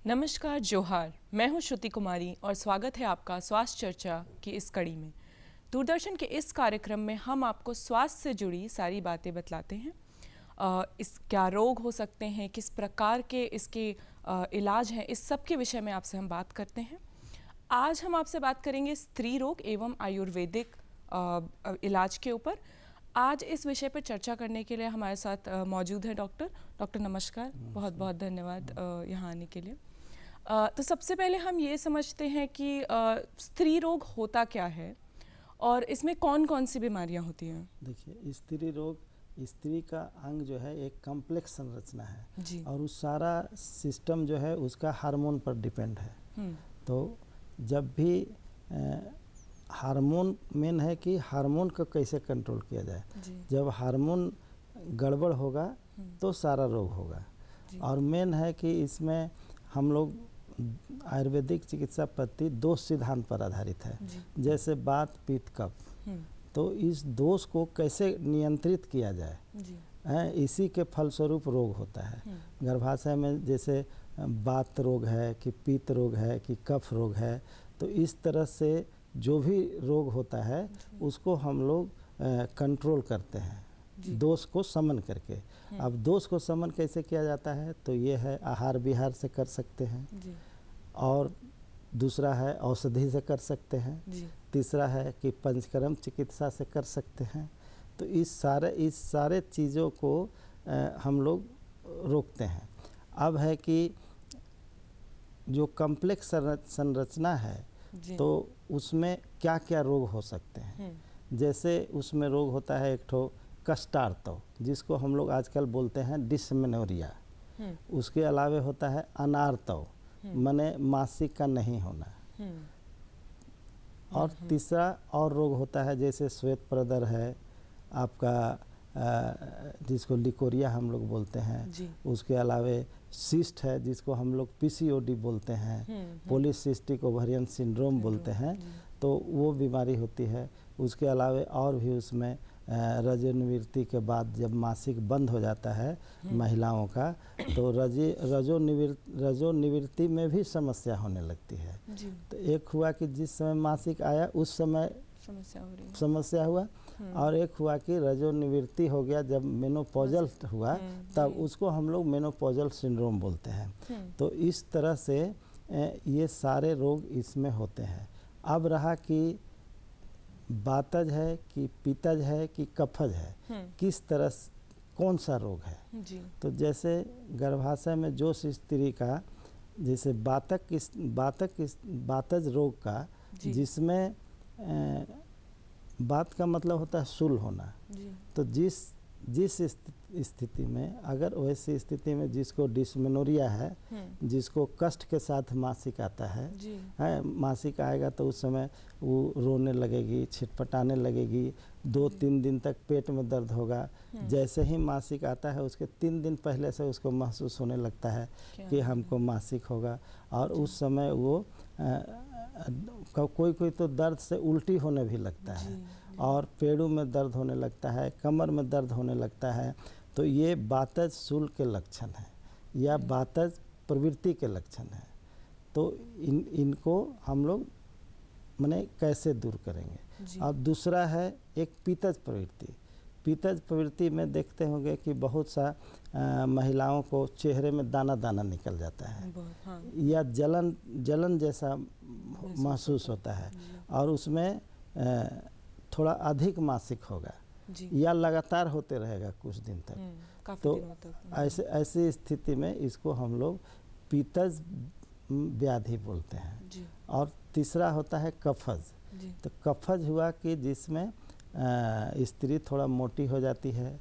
नमस्कार, जोहार। मैं हूं श्रुति कुमारी और स्वागत है आपका स्वास्थ्य चर्चा की इस कड़ी में। दूरदर्शन के इस कार्यक्रम में हम आपको स्वास्थ्य से जुड़ी सारी बातें बतलाते हैं। इस क्या रोग हो सकते हैं, किस प्रकार के इसके इलाज हैं, इस सब के विषय में आपसे हम बात करते हैं। आज हम आपसे बात करेंगे स्त्री रोग एवं आयुर्वेदिक इलाज के ऊपर। आज इस विषय पर चर्चा करने के लिए हमारे साथ मौजूद है डॉक्टर नमस्कार, बहुत बहुत धन्यवाद यहाँ आने के लिए। तो सबसे पहले हम ये समझते हैं कि स्त्री रोग होता क्या है और इसमें कौन कौन सी बीमारियां होती हैं। देखिए, स्त्री रोग स्त्री का अंग जो है एक कॉम्प्लेक्स संरचना है जी। और उस सारा सिस्टम जो है उसका हार्मोन पर डिपेंड है। तो जब भी हार्मोन मेन है कि हार्मोन को कैसे कंट्रोल किया जाए। जब हार्मोन गड़बड़ होगा तो सारा रोग होगा। और मेन है कि इसमें हम लोग आयुर्वेदिक चिकित्सा पद्धति दो सिद्धांत पर आधारित है, जैसे वात पित्त कफ। तो इस दोष को कैसे नियंत्रित किया जाए, इसी के फलस्वरूप रोग होता है। गर्भाशय में जैसे वात रोग है कि पित्त रोग है कि कफ रोग है, तो इस तरह से जो भी रोग होता है उसको हम लोग कंट्रोल करते हैं दोष को समन करके। अब दोष को समन कैसे किया जाता है, तो ये है आहार विहार से कर सकते हैं, और दूसरा है औषधि से कर सकते हैं, तीसरा है कि पंचकर्म चिकित्सा से कर सकते हैं। तो इस सारे चीज़ों को हम लोग रोकते हैं। अब है कि जो कॉम्प्लेक्स संरचना है तो उसमें क्या क्या रोग हो सकते हैं। जैसे उसमें रोग होता है एक ठो कष्टार्तव, जिसको हम लोग आजकल बोलते हैं डिस्मेनोरिया। उसके अलावे होता है अनार्तव, माने मासिक का नहीं होना। और तीसरा और रोग होता है जैसे श्वेत प्रदर है आपका, जिसको लिकोरिया हम लोग बोलते हैं। उसके अलावे सिस्ट है जिसको हम लोग पीसीओडी बोलते हैं, पॉलीसिस्टिक ओवरियन सिंड्रोम बोलते हैं, तो वो बीमारी होती है। उसके अलावे और भी उसमें रजोनिवृत्ति के बाद जब मासिक बंद हो जाता है महिलाओं का, तो रजोनिवृत्ति में भी समस्या होने लगती है। तो एक हुआ कि जिस समय मासिक आया उस समय समस्या हुआ, और एक हुआ कि रजोनिवृत्ति हो गया जब मेनोपॉजल हुआ, तब उसको हम लोग मेनोपॉजल सिंड्रोम बोलते हैं। तो इस तरह से ये सारे रोग इसमें होते हैं। अब रहा कि वातज है कि पित्तज है कि कफज है, किस तरह कौन सा रोग है। तो जैसे गर्भाशय में जो स्त्री का जैसे वातज रोग का, जिसमें बात का मतलब होता है शूल होना। तो जिस स्थिति में, अगर वैसी स्थिति में जिसको डिस्मेनोरिया है, जिसको कष्ट के साथ मासिक आता है, मासिक आएगा तो उस समय वो रोने लगेगी, छिटपटाने लगेगी, 2-3 दिन तक पेट में दर्द होगा। जैसे ही मासिक आता है उसके 3 दिन पहले से उसको महसूस होने लगता है कि हमको मासिक होगा, और उस समय वो कोई तो दर्द से उल्टी होने भी लगता है, और पेड़ों में दर्द होने लगता है, कमर में दर्द होने लगता है। तो ये वातज शूल के लक्षण है या वातज प्रवृत्ति के लक्षण है। तो इनको हम लोग माने कैसे दूर करेंगे। अब दूसरा है एक पित्तज प्रवृत्ति। पित्तज प्रवृत्ति में देखते होंगे कि बहुत सा महिलाओं को चेहरे में दाना दाना निकल जाता है, या जलन जैसा महसूस होता है, और उसमें थोड़ा अधिक मासिक होगा या लगातार होते रहेगा कुछ दिन तक। तो ऐसी स्थिति में इसको हम लोग पित्तज व्याधि बोलते हैं। और तीसरा होता है कफज। तो कफज हुआ कि जिसमें स्त्री थोड़ा मोटी हो जाती है,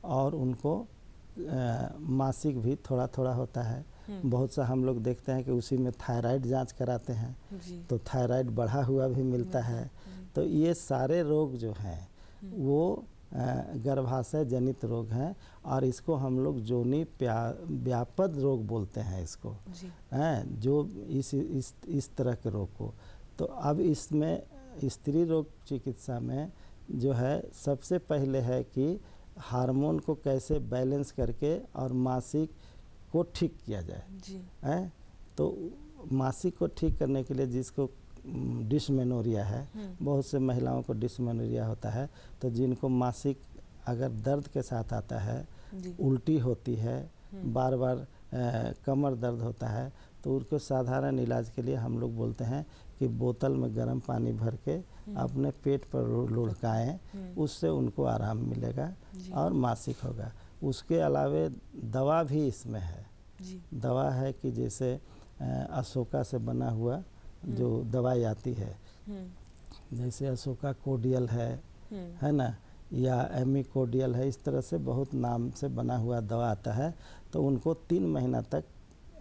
और उनको मासिक भी थोड़ा थोड़ा होता है। बहुत सा हम लोग देखते हैं कि उसी में थायराइड जांच कराते हैं, तो थायराइड बढ़ा हुआ भी मिलता है। तो ये सारे रोग जो हैं वो गर्भाशय जनित रोग हैं, और इसको हम लोग जोनि व्यापद रोग बोलते हैं इसको, जो इस तरह के रोग को। तो अब इसमें स्त्री रोग चिकित्सा में जो है सबसे पहले है कि हार्मोन को कैसे बैलेंस करके और मासिक को ठीक किया जाए। जी। हैं तो मासिक को ठीक करने के लिए जिसको डिसमेनोरिया है, बहुत से महिलाओं को डिसमेनोरिया होता है, तो जिनको मासिक अगर दर्द के साथ आता है, जी। उल्टी होती है, बार बार कमर दर्द होता है, तो उनको साधारण इलाज के लिए हम लोग बोलते हैं कि बोतल में गर्म पानी भर के अपने पेट पर लुढ़काएं, उससे उनको आराम मिलेगा और मासिक होगा। उसके अलावे दवा भी इसमें है। जी। दवा है कि जैसे अशोका से बना हुआ जो दवाई आती है, जैसे अशोका कोडियल है ना, या एमिकोडियल है, इस तरह से बहुत नाम से बना हुआ दवा आता है। तो उनको 3 महीना तक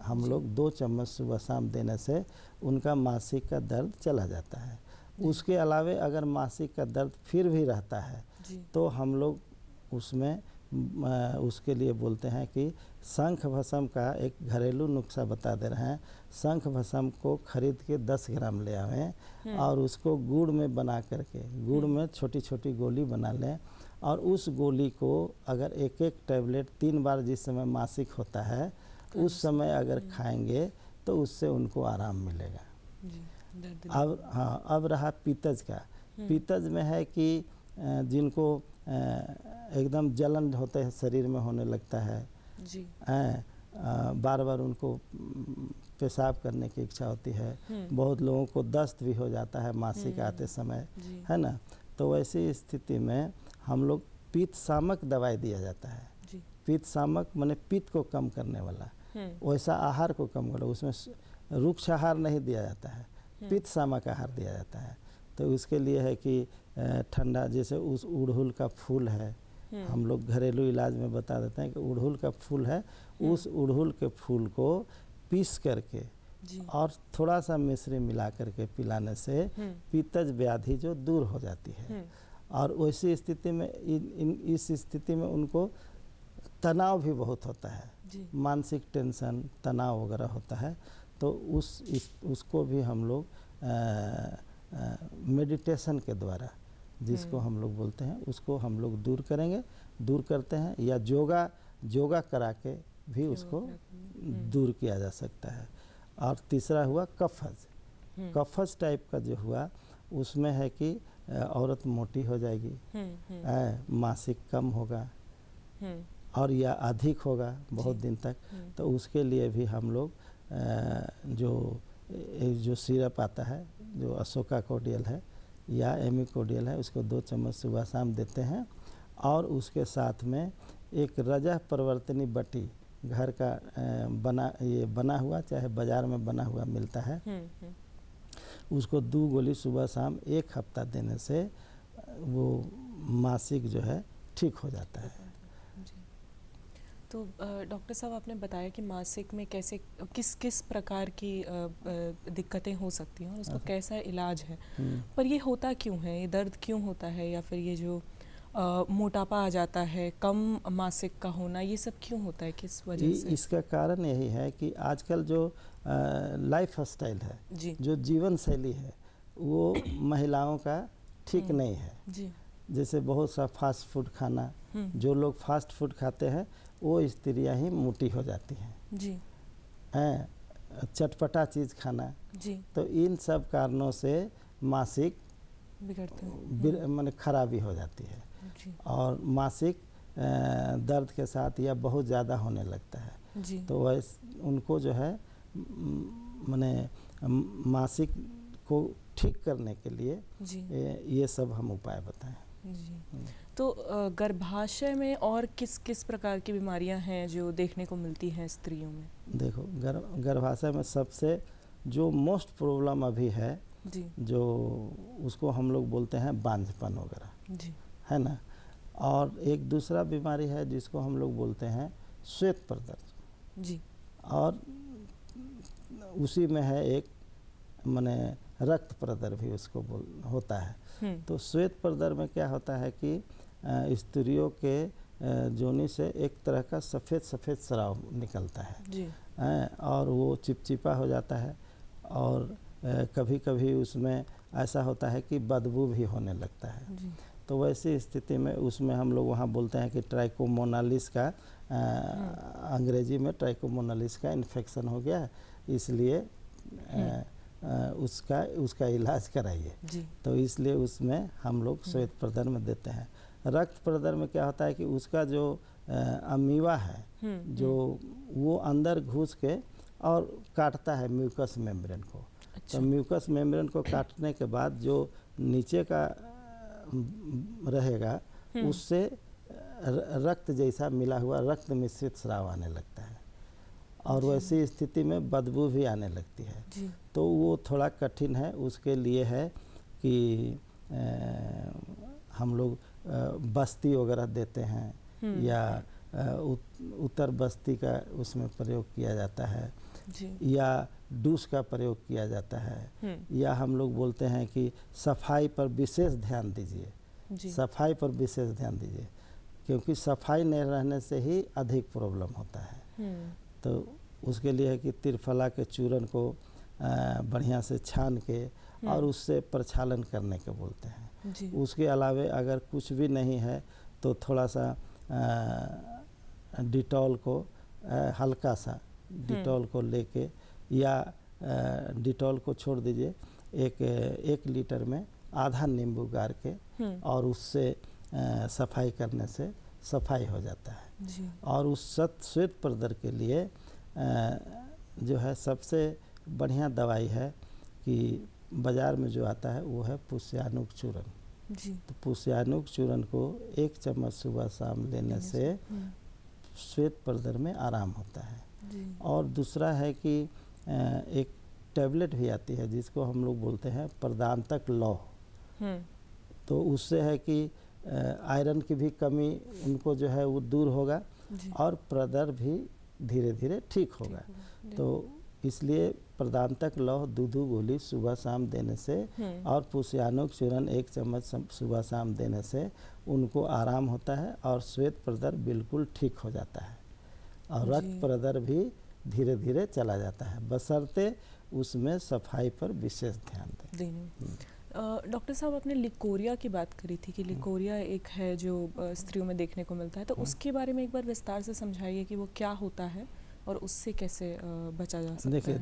हम लोग 2 चम्मच सुबह शाम देने से उनका मासिक का दर्द चला जाता है। उसके अलावे अगर मासिक का दर्द फिर भी रहता है तो हम लोग उसमें उसके लिए बोलते हैं कि शंख भस्म का एक घरेलू नुस्खा बता दे रहे हैं। शंख भस्म को खरीद के 10 ग्राम ले आवें और उसको गुड़ में बना करके, गुड़ में छोटी छोटी गोली बना लें, और उस गोली को अगर एक एक टैबलेट 3 बार जिस समय मासिक होता है उस समय अगर खाएंगे तो उससे उनको आराम मिलेगा। अब हाँ, अब रहा पीतज का। पीतज में है कि जिनको एकदम जलन होते हैं, शरीर में होने लगता है जी। बार बार उनको पेशाब करने की इच्छा होती है, बहुत लोगों को दस्त भी हो जाता है मासिक आते समय, है ना। तो वैसी स्थिति में हम लोग पित्त शामक दवाई दिया जाता है। पित्त शामक माने पित्त को कम करने वाला, वैसा आहार को कम करना, उसमें रुक्ष आहार नहीं दिया जाता है, पित्त शामक आहार दिया जाता है। तो उसके लिए है कि ठंडा, जैसे उस उड़हुल का फूल है, हम लोग घरेलू इलाज में बता देते हैं कि उड़हुल का फूल है, उस उड़हुल के फूल को पीस करके और थोड़ा सा मिश्री मिला करके पिलाने से पीतज व्याधि जो दूर हो जाती है। और वैसी स्थिति में इस स्थिति में उनको तनाव भी बहुत होता है, मानसिक टेंशन, तनाव वगैरह होता है, तो उसको भी हम लोग मेडिटेशन के द्वारा, जिसको हम लोग बोलते हैं, उसको हम लोग दूर करते हैं, या योगा करा के भी उसको दूर किया जा सकता है। और तीसरा हुआ कफज। कफज टाइप का जो हुआ उसमें है कि औरत मोटी हो जाएगी, मासिक कम होगा और या अधिक होगा बहुत दिन तक, तो उसके लिए भी हम लोग जो सिरप आता है, जो अशोका कोडियल है या एमिकोडियल है, उसको 2 चम्मच सुबह शाम देते हैं। और उसके साथ में एक रजह परिवर्तनी बटी घर का बना हुआ, चाहे बाज़ार में बना हुआ मिलता है, उसको 2 गोली सुबह शाम 1 हफ्ता देने से वो मासिक जो है ठीक हो जाता है। तो डॉक्टर साहब, आपने बताया कि मासिक में कैसे किस प्रकार की दिक्कतें हो सकती हैं और उसका कैसा इलाज है, पर ये होता क्यों है, ये दर्द क्यों होता है, या फिर ये जो मोटापा आ जाता है, कम मासिक का होना, ये सब क्यों होता है, किस वजह से? इसका कारण यही है कि आजकल जो लाइफ स्टाइल है, जो जीवन शैली है, वो महिलाओं का ठीक नहीं है। जैसे बहुत सा फास्ट फूड खाना, जो लोग फास्ट फूड खाते हैं वो स्त्रियां ही मोटी हो जाती हैं। चटपटा चीज़ खाना, तो इन सब कारणों से मासिक बिगड़ते हैं, माने खराबी हो जाती है और मासिक दर्द के साथ या बहुत ज़्यादा होने लगता है। तो वैसे उनको जो है माने मासिक को ठीक करने के लिए ये सब हम उपाय बताएं। तो गर्भाशय में और किस प्रकार की बीमारियां हैं जो देखने को मिलती हैं स्त्रियों में? देखो, गर्भाशय में सबसे जो मोस्ट प्रॉब्लम अभी है, जो उसको हम लोग बोलते हैं बांझपन वगैरह, है ना। और एक दूसरा बीमारी है जिसको हम लोग बोलते हैं श्वेत प्रदर, और उसी में है एक माने रक्त प्रदर भी उसको होता है। तो श्वेत प्रदर में क्या होता है कि स्त्रियों के जोनी से एक तरह का सफ़ेद स्राव निकलता है, और वो चिपचिपा हो जाता है, और कभी कभी उसमें ऐसा होता है कि बदबू भी होने लगता है। तो वैसी स्थिति में उसमें हम लोग वहाँ बोलते हैं कि ट्राइकोमोनालिस का अंग्रेजी में ट्राइकोमोनालिस का इन्फेक्शन हो गया है, इसलिए उसका इलाज कराइए। तो इसलिए उसमें हम लोग श्वेत प्रदर में देते हैं। रक्त प्रदर में क्या होता है कि उसका जो अमीवा है जो वो अंदर घुस के और काटता है म्यूकस मेम्ब्रेन को। तो म्यूकस मेम्ब्रेन को काटने के बाद जो नीचे का रहेगा उससे रक्त जैसा मिला हुआ रक्त मिश्रित स्राव आने लगता है और वैसी स्थिति में बदबू भी आने लगती है। तो वो थोड़ा कठिन है, उसके लिए है कि हम लोग बस्ती वगैरह देते हैं या उत्तर बस्ती का उसमें प्रयोग किया जाता है या डूस का प्रयोग किया जाता है या हम लोग बोलते हैं कि सफाई पर विशेष ध्यान दीजिए, सफाई पर विशेष ध्यान दीजिए, क्योंकि सफाई नहीं रहने से ही अधिक प्रॉब्लम होता है। तो उसके लिए है कि त्रिफला के चूर्ण को बढ़िया से छान के और उससे प्रक्षालन करने के बोलते हैं। उसके अलावे अगर कुछ भी नहीं है तो थोड़ा सा डिटॉल को हल्का सा डिटॉल को लेके या डिटॉल को छोड़ दीजिए, एक लीटर में आधा नींबू गार के और उससे सफाई करने से सफाई हो जाता है। और उस श्वेत प्रदर के लिए जो है सबसे बढ़िया दवाई है कि बाज़ार में जो आता है वो है पुष्यानुक चूर्ण। तो पुष्यानुक चूर्ण को 1 चम्मच सुबह शाम लेने से श्वेत प्रदर में आराम होता है। और दूसरा है कि एक टैबलेट भी आती है जिसको हम लोग बोलते हैं प्रदांतक लौह। तो उससे है कि आयरन की भी कमी उनको जो है वो दूर होगा और प्रदर भी धीरे धीरे ठीक होगा। तो इसलिए प्रदांतक लौह दूधू गोली सुबह शाम देने से और पुष्यानुक चूर्ण 1 चम्मच सुबह शाम देने से उनको आराम होता है और श्वेत प्रदर बिल्कुल ठीक हो जाता है और रक्त प्रदर भी धीरे धीरे चला जाता है, बशर्ते उसमें सफाई पर विशेष ध्यान दें। डॉक्टर साहब, आपने लिकोरिया की बात करी थी कि लिकोरिया एक है जो स्त्रियों में देखने को मिलता है, तो उसके बारे में एक बार विस्तार से समझाइए कि वो क्या होता है और उससे कैसे बचा जा सकता है। देखिए,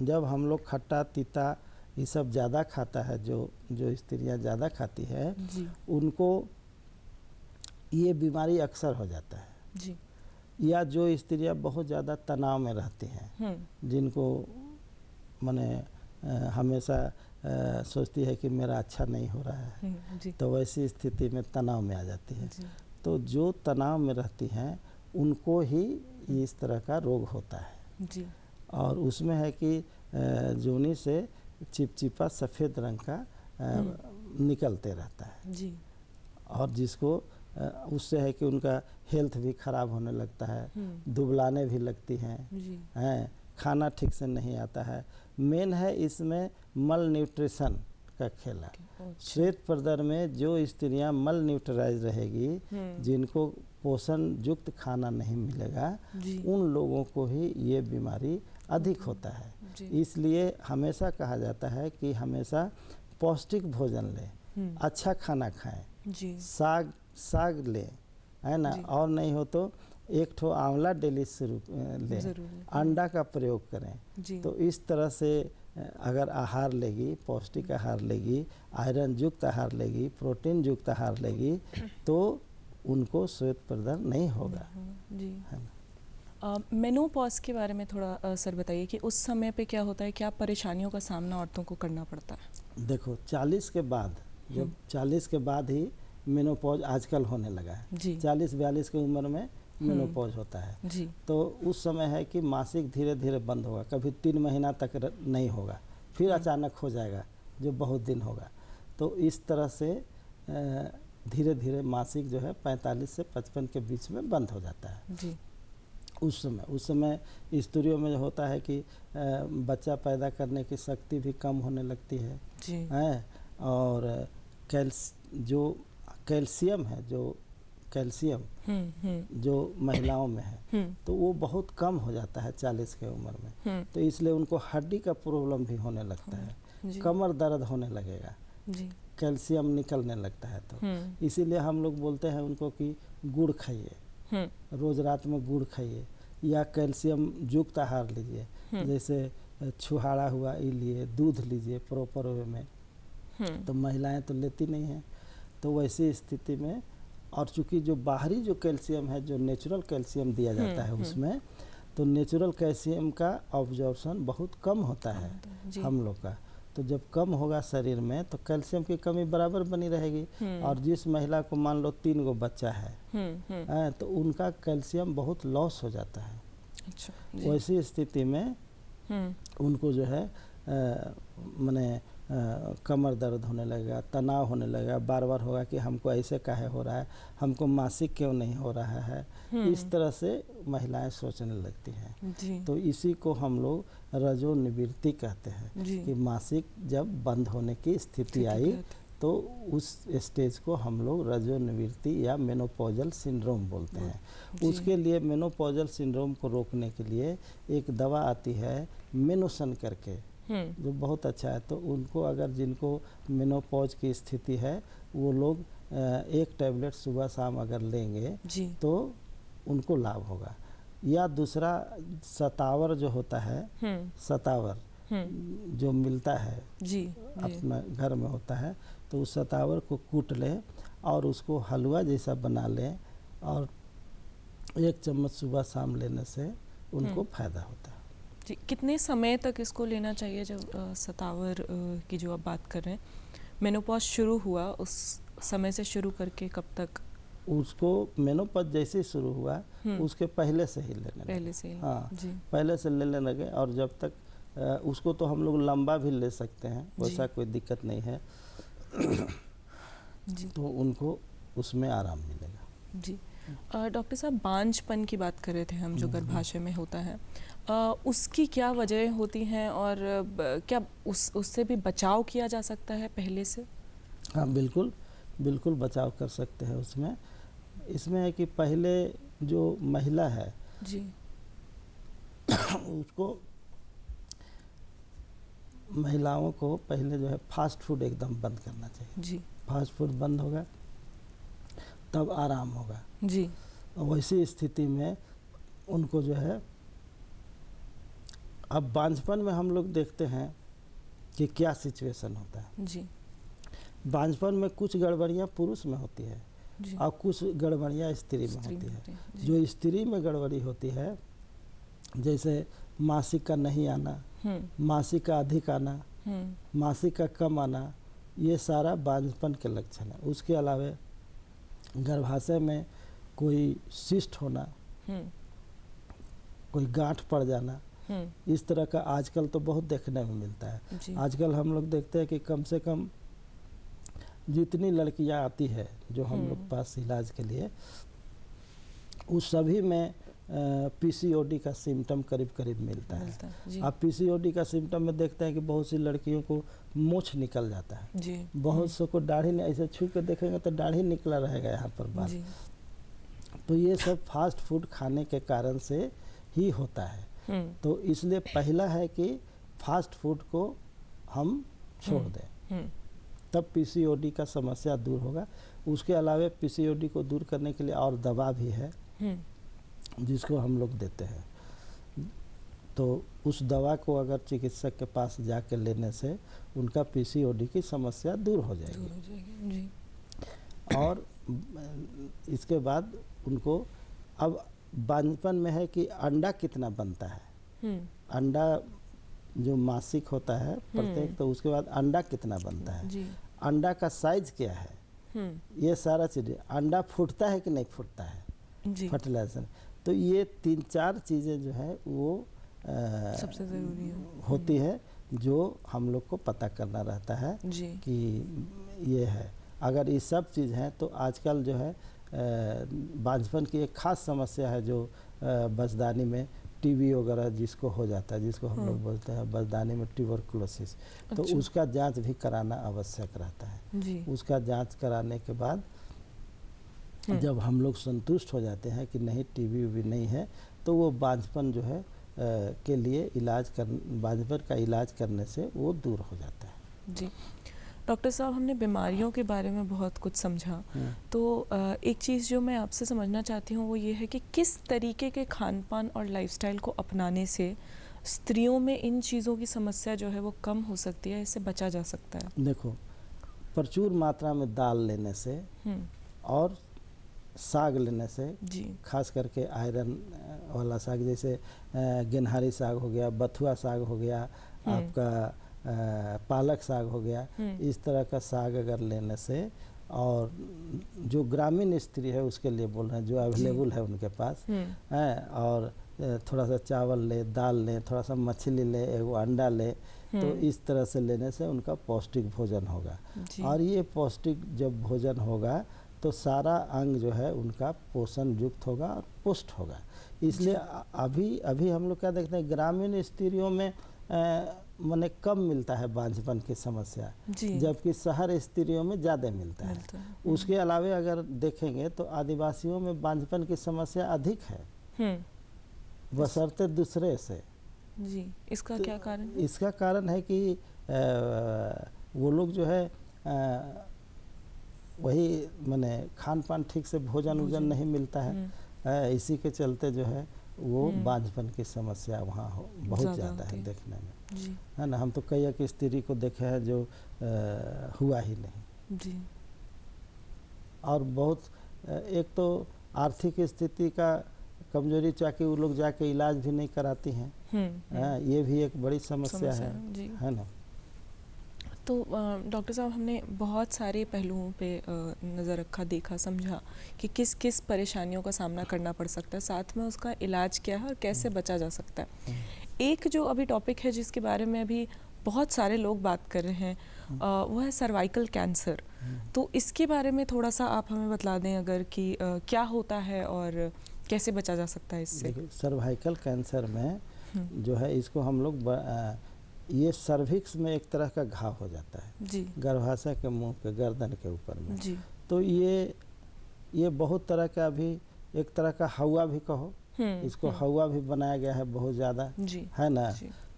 जब हम लोग खट्टा तीता ये सब ज़्यादा खाता है, जो स्त्रियां ज़्यादा खाती है उनको ये बीमारी अक्सर हो जाता है। या जो स्त्रियां बहुत ज़्यादा तनाव में रहती हैं, जिनको माने हमेशा सोचती है कि मेरा अच्छा नहीं हो रहा है, तो वैसी स्थिति में तनाव में आ जाती है। तो जो तनाव में रहती हैं उनको ही इस तरह का रोग होता है। और उसमें है कि जोनी से चिपचिपा सफ़ेद रंग का निकलते रहता है और जिसको उससे है कि उनका हेल्थ भी ख़राब होने लगता है, दुबलाने भी लगती हैं, खाना ठीक से नहीं आता है। मेन है इसमें मल न्यूट्रिशन का खेला। श्वेत प्रदर में जो स्त्रियां मल न्यूट्रलाइज रहेगी, जिनको पोषण युक्त खाना नहीं मिलेगा, उन लोगों को ही ये बीमारी अधिक होता है। इसलिए हमेशा कहा जाता है कि हमेशा पौष्टिक भोजन लें, अच्छा खाना खाएं, साग लें, है ना, और नहीं हो तो 1 ठो आंवला डेली शुरू लें, अंडा का प्रयोग करें। तो इस तरह से अगर आहार लेगी, पौष्टिक आहार लेगी, आयरन युक्त आहार लेगी, प्रोटीन युक्त आहार लेगी, तो उनको श्वेत प्रदर नहीं होगा। मेनोपॉज के बारे में थोड़ा सर बताइए कि उस समय पे क्या होता है, क्या परेशानियों का सामना औरतों को करना पड़ता है? देखो, 40 के बाद, जब 40 के बाद ही मेनोपॉज आजकल होने लगा है। 40-42 की उम्र में मेनोपॉज होता है। तो उस समय है कि मासिक धीरे धीरे बंद होगा, कभी 3 महीना तक नहीं होगा, फिर अचानक हो जाएगा जो बहुत दिन होगा। तो इस तरह से धीरे धीरे मासिक जो है 45 से 55 के बीच में बंद हो जाता है। उस समय स्त्रियों में होता है कि बच्चा पैदा करने की शक्ति भी कम होने लगती है, और जो कैल्शियम है, जो महिलाओं में है, तो वो बहुत कम हो जाता है 40 के उम्र में। तो इसलिए उनको हड्डी का प्रॉब्लम भी होने लगता है, कमर दर्द होने लगेगा, कैल्शियम निकलने लगता है। तो इसीलिए हम लोग बोलते हैं उनको कि गुड़ खाइए, रोज रात में गुड़ खाइए, या कैल्शियम युक्त आहार लीजिए, जैसे छुहाड़ा हुआ ये लिए, दूध लीजिए प्रॉपर वे में। तो महिलाएं तो लेती नहीं हैं, तो वैसी स्थिति में, और चूंकि जो बाहरी जो कैल्शियम है, जो नेचुरल कैल्शियम दिया जाता है उसमें, तो नेचुरल कैल्शियम का ऑब्जॉर्प्शन बहुत कम होता है हम लोग का। तो जब कम होगा शरीर में तो कैल्शियम की कमी बराबर बनी रहेगी। और जिस महिला को मान लो 3 गो बच्चा है तो उनका कैल्शियम बहुत लॉस हो जाता है। अच्छा, वैसी स्थिति में उनको जो है माने कमर दर्द होने लगेगा, तनाव होने लगेगा, बार बार होगा कि हमको ऐसे काहे हो रहा है, हमको मासिक क्यों नहीं हो रहा है, इस तरह से महिलाएं सोचने लगती हैं। तो इसी को हम लोग रजो निवृत्ति कहते हैं कि मासिक जब बंद होने की स्थिति आई तो उस स्टेज को हम लोग रजो निवृत्ति या मेनोपॉजल सिंड्रोम बोलते हैं। उसके लिए मेनोपॉजल सिंड्रोम को रोकने के लिए एक दवा आती है मेनोसन करके, जो बहुत अच्छा है। तो उनको अगर जिनको मेनोपॉज की स्थिति है वो लोग 1 टैबलेट सुबह शाम अगर लेंगे तो उनको लाभ होगा। या दूसरा सतावर जो होता है, सतावर जो मिलता है अपना घर में होता है, तो उस सतावर को कूट लें और उसको हलवा जैसा बना लें और 1 चम्मच सुबह शाम लेने से उनको फायदा होता है। जी, कितने समय तक इसको लेना चाहिए? जब सतावर की जो आप बात कर रहे हैं, मेनोपॉज शुरू हुआ उस समय से शुरू करके कब तक? उसको मेनोपॉज जैसे शुरू हुआ उसके पहले से ही लेने लगे। पहले से? हाँ, पहले से लेने लगे। और जब तक उसको तो हम लोग लंबा भी ले सकते हैं, वैसा कोई दिक्कत नहीं है तो उनको उसमें आराम मिलेगा। जी डॉक्टर साहब, बांझपन की बात कर रहे थे हम, जो गर्भाशय में होता है, उसकी क्या वजह होती हैं और क्या उससे भी बचाव किया जा सकता है पहले से? हाँ, बिल्कुल बिल्कुल बचाव कर सकते हैं उसमें। इसमें है कि पहले जो महिला है उसको, महिलाओं को पहले जो है फास्ट फूड एकदम बंद करना चाहिए। फास्ट फूड बंद होगा तब आराम होगा। वैसी स्थिति में उनको जो है, अब बांझपन में हम लोग देखते हैं कि क्या सिचुएशन होता है। बांझपन में कुछ गड़बड़ियाँ पुरुष में होती है और कुछ गड़बड़ियाँ स्त्री में होती है। जो स्त्री में गड़बड़ी होती है, जैसे मासिक का नहीं आना, मासिक का अधिक आना, मासिक का कम आना, ये सारा बांझपन के लक्षण है। उसके अलावा गर्भाशय में कोई सिस्ट होना, कोई गांठ पड़ जाना, इस तरह का आजकल तो बहुत देखने में मिलता है। आजकल हम लोग देखते हैं कि कम से कम जितनी लड़कियां आती है जो हम लोग पास इलाज के लिए, उस सभी में पीसीओडी का सिम्टम करीब करीब मिलता है। आप पीसीओडी का सिम्टम में देखते हैं कि बहुत सी लड़कियों को मोछ निकल जाता है, बहुत सौ को दाढ़ी, ऐसे छू के देखेंगे तो दाढ़ी निकला रहेगा यहाँ पर बाल। तो ये सब फास्ट फूड खाने के कारण से ही होता है। तो इसलिए पहला है कि फास्ट फूड को हम छोड़ दें, तब पीसीओडी का समस्या दूर होगा। उसके अलावा पीसीओडी को दूर करने के लिए और दवा भी है जिसको हम लोग देते हैं। तो उस दवा को अगर चिकित्सक के पास जाके लेने से उनका पीसीओडी की समस्या दूर हो जाएगी। और इसके बाद उनको, अब बांझपन में है कि अंडा कितना बनता है। अंडा जो मासिक होता है प्रत्येक, तो उसके बाद अंडा कितना बनता है, अंडा का साइज क्या है, ये सारा चीज़ें, अंडा फूटता है कि नहीं फूटता है, फर्टिलाइजेशन। तो ये 3-4 चीज़ें जो है वो सबसे ज़रूरी होती है, जो हम लोग को पता करना रहता है कि ये है। अगर ये सब चीज़ हैं तो आजकल जो है बांझपन की एक खास समस्या है, जो बचदानी में टीबी वगैरह जिसको हो जाता है, जिसको हम लोग बोलते हैं बचदानी में ट्यूबरकुलोसिस। तो उसका जांच भी कराना आवश्यक रहता है। उसका जांच कराने के बाद जब हम लोग संतुष्ट हो जाते हैं कि नहीं टीबी भी नहीं है, तो वो बांझपन जो है के लिए बांझपन का इलाज करने से वो दूर हो जाता है। जी डॉक्टर साहब, हमने बीमारियों के बारे में बहुत कुछ समझा, तो एक चीज़ जो मैं आपसे समझना चाहती हूँ वो ये है कि किस तरीके के खान पान और लाइफस्टाइल को अपनाने से स्त्रियों में इन चीज़ों की समस्या जो है वो कम हो सकती है, इससे बचा जा सकता है? देखो, प्रचुर मात्रा में दाल लेने से हम्म, और साग लेने से, जी, खास करके आयरन वाला साग, जैसे गेनहारी साग हो गया, बथुआ साग हो गया, आपका पालक साग हो गया, इस तरह का साग अगर लेने से, और जो ग्रामीण स्त्री है उसके लिए बोल रहे हैं, जो अवेलेबल है उनके पास है, और थोड़ा सा चावल ले, दाल ले, थोड़ा सा मछली ले, एगो अंडा ले, तो इस तरह से लेने से उनका पौष्टिक भोजन होगा। और ये पौष्टिक जब भोजन होगा तो सारा अंग जो है उनका पोषण युक्त होगा और पुष्ट होगा। इसलिए अभी अभी हम लोग क्या देखते हैं, ग्रामीण स्त्रियों में माने कम मिलता है बांझपन की समस्या, जबकि शहर स्त्रियों में ज़्यादा मिलता है। उसके अलावे अगर देखेंगे तो आदिवासियों में बांझपन की समस्या अधिक है, बशर्ते दूसरे से। जी, इसका क्या कारण है? इसका कारण है कि वो लोग जो है वही माने खान पान ठीक से भोजन वोजन नहीं मिलता है, इसी के चलते जो है वो बांझपन की समस्या वहाँ बहुत ज़्यादा है देखने में, है ना। हम तो कई एक स्त्री को देखे हैं जो हुआ ही नहीं जी। और बहुत एक तो आर्थिक स्थिति का कमजोरी, चाहे वो लोग जाके इलाज भी नहीं कराती हैं, ये भी एक बड़ी समस्या है ना। तो डॉक्टर साहब, हमने बहुत सारे पहलुओं पे नज़र रखा, देखा, समझा कि किस किस परेशानियों का सामना करना पड़ सकता है, साथ में उसका इलाज क्या है और कैसे बचा जा सकता है। एक जो अभी टॉपिक है जिसके बारे में अभी बहुत सारे लोग बात कर रहे हैं, वो है सर्वाइकल कैंसर। तो इसके बारे में थोड़ा सा आप हमें बतला दें अगर कि क्या होता है और कैसे बचा जा सकता है इससे। सर्वाइकल कैंसर में जो है, इसको हम लोग ये सर्विक्स में एक तरह का घाव हो जाता है जी, गर्भाशय के मुंह के गर्दन के ऊपर में जी। तो ये बहुत तरह का, अभी एक तरह का हवा भी कहो, इसको हवा भी बनाया गया है बहुत ज़्यादा, है ना।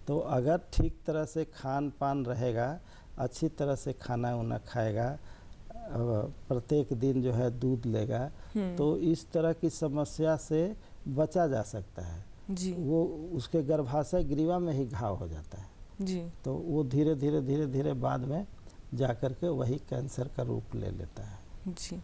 तो अगर ठीक तरह से खान पान रहेगा, अच्छी तरह से खाना उना खाएगा, प्रत्येक दिन जो है दूध लेगा, तो इस तरह की समस्या से बचा जा सकता है जी। वो उसके गर्भाशय ग्रीवा में ही घाव हो जाता है जी। तो वो धीरे धीरे धीरे धीरे बाद में जाकर के वही कैंसर का रूप ले लेता है। जी,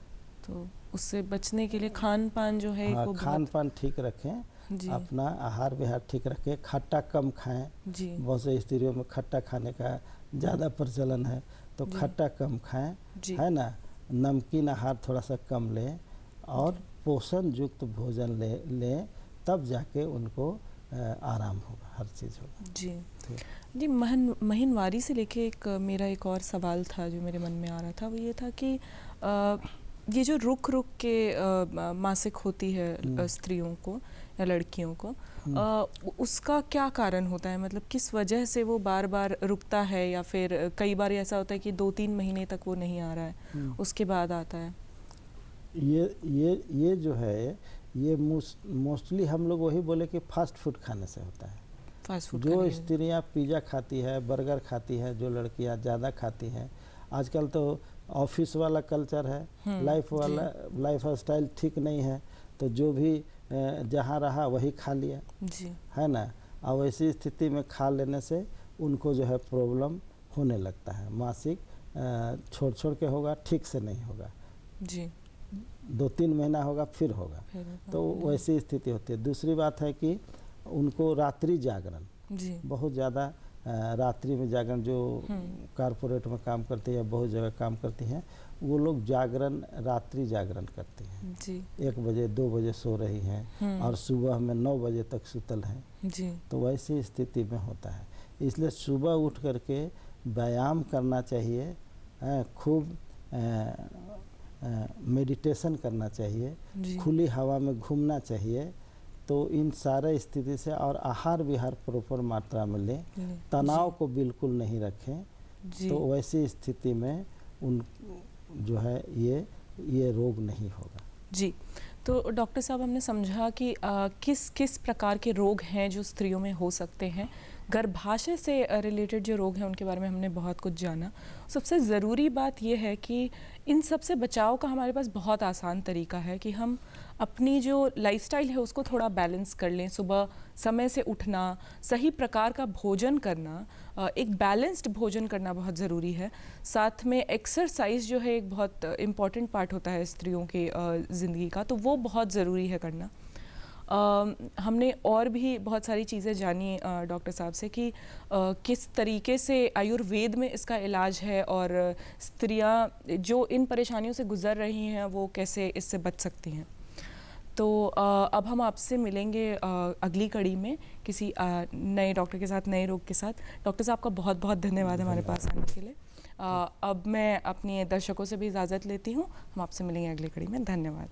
तो उससे बचने के लिए खान पान जो है, हाँ, खान पान ठीक रखें, अपना आहार विहार ठीक रखें, खट्टा कम खाएं। बहुत से स्त्रियों में खट्टा खाने का ज़्यादा प्रचलन है, तो खट्टा कम खाएं, है ना। नमकीन आहार थोड़ा सा कम लें और पोषण युक्त भोजन लें, तब जाके उनको आराम होगा, हर चीज़ होगा। जी, महीनवारी से लेके मेरा एक और सवाल था जो मेरे मन में आ रहा था, वो ये था कि ये जो रुक के मासिक होती है स्त्रियों को या लड़कियों को, उसका क्या कारण होता है? मतलब किस वजह से वो बार बार रुकता है, या फिर कई बार ऐसा होता है कि 2-3 महीने तक वो नहीं आ रहा है, उसके बाद आता है? ये जो है, ये मोस्टली हम लोग वही बोले कि फास्ट फूड खाने से होता है। फास्ट फूड, जो स्त्रियाँ पिज़्ज़ा खाती है, बर्गर खाती है, जो लड़कियाँ ज़्यादा खाती हैं, आजकल तो ऑफिस वाला कल्चर है, लाइफ स्टाइल ठीक नहीं है, तो जो भी जहाँ रहा वही खा लिया, है ना। और ऐसी स्थिति में खा लेने से उनको जो है प्रॉब्लम होने लगता है, मासिक छोड़ छोड़ के होगा, ठीक से नहीं होगा जी, 2-3 महीना होगा फिर होगा, तो वैसी स्थिति होती है। दूसरी बात है कि उनको रात्रि जागरण, बहुत ज़्यादा रात्रि में जागरण, जो कारपोरेट में काम करती है, बहुत जगह काम करती हैं, वो लोग जागरण, रात्रि जागरण करती हैं जी। 1 बजे 2 बजे सो रही हैं और सुबह में 9 बजे तक सुतल हैं जी। तो वैसी स्थिति में होता है। इसलिए सुबह उठ करके व्यायाम करना चाहिए, खूब मेडिटेशन करना चाहिए, खुली हवा में घूमना चाहिए, तो इन सारे स्थिति से, और आहार विहार प्रॉपर मात्रा में लें, तनाव को बिल्कुल नहीं रखें, तो वैसी स्थिति में उन जो है ये रोग नहीं होगा जी। तो डॉक्टर साहब, हमने समझा कि किस किस प्रकार के रोग हैं जो स्त्रियों में हो सकते हैं, गर्भाशय से रिलेटेड जो रोग हैं उनके बारे में हमने बहुत कुछ जाना। सबसे ज़रूरी बात यह है कि इन सब से बचाव का हमारे पास बहुत आसान तरीका है कि हम अपनी जो लाइफस्टाइल है उसको थोड़ा बैलेंस कर लें। सुबह समय से उठना, सही प्रकार का भोजन करना, एक बैलेंस्ड भोजन करना बहुत ज़रूरी है। साथ में एक्सरसाइज जो है एक बहुत इम्पॉर्टेंट पार्ट होता है स्त्रियों की ज़िंदगी का, तो वो बहुत ज़रूरी है करना। हमने और भी बहुत सारी चीज़ें जानी डॉक्टर साहब से कि किस तरीके से आयुर्वेद में इसका इलाज है और स्त्रियां जो इन परेशानियों से गुज़र रही हैं वो कैसे इससे बच सकती हैं। तो अब हम आपसे मिलेंगे अगली कड़ी में किसी नए डॉक्टर के साथ, नए रोग के साथ। डॉक्टर साहब का बहुत बहुत धन्यवाद हमारे पास आने के लिए। अब मैं अपने दर्शकों से भी इजाज़त लेती हूँ। हम आपसे मिलेंगे अगली कड़ी में। धन्यवाद।